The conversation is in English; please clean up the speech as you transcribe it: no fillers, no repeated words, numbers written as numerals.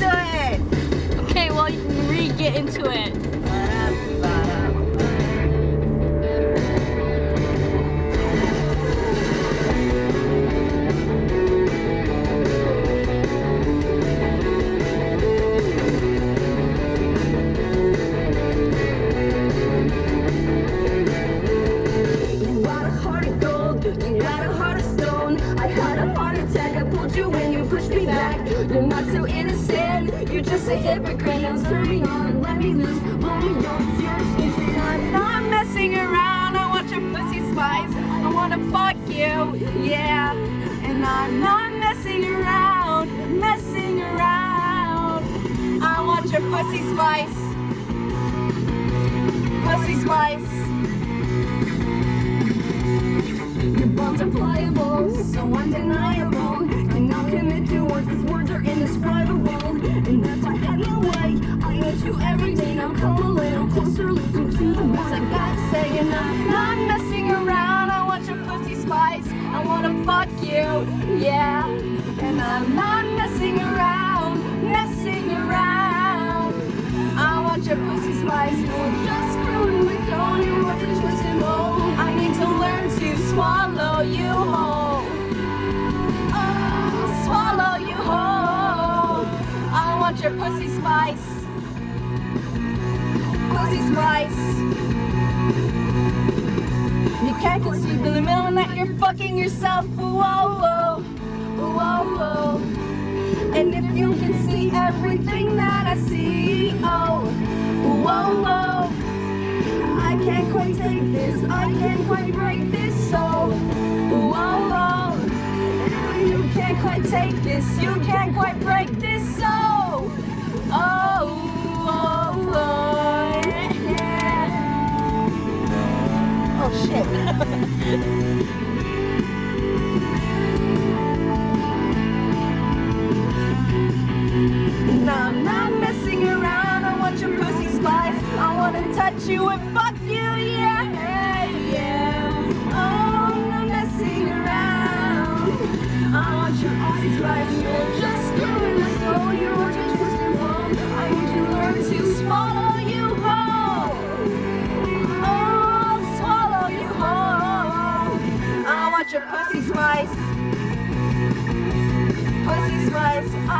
into it. Okay, well you can get into it. You're not so innocent, you're just a hypocrite. Now turn me on, let me loose, blow me on, tears. I'm not messing around, I want your pussy spice. I wanna fuck you, yeah. And I'm not messing around, messing around. I want your pussy spice, pussy spice. Your bones are pliable, so undeniable. And I'll commit to words, cause words are indescribable. And if I had my way, I want you every day. Now come a little closer, listen to the words I gotta say. And I'm not messing around, I want your pussy spice. I wanna fuck you, yeah. And I'm not messing around, messing around. I want your pussy spice. You're just screwing my phone, your words are twisted whole. I need to learn to swallow you whole. Oh, swallow you whole. I want your pussy spice. Pussy spice. You can't conceive in the middle of the night, you're fucking yourself. Whoa, whoa, whoa, whoa. And if you can see everything that I see, oh, whoa, whoa. I can't quite take this, I can't quite break this soul. Whoa, whoa. You can't quite take this, you can't quite break this soul. Oh, oh, oh, yeah. Oh shit. No, I'm not messing around, I want your pussy spice. I wanna touch you and fuck you, yeah, yeah. Oh, I'm not messing around. I want your pussy spice. You're just screwing my soul, you're just twisting wrong. I need to learn to swallow you whole. Oh, swallow you whole. I want your pussy spice. Pussy spice. I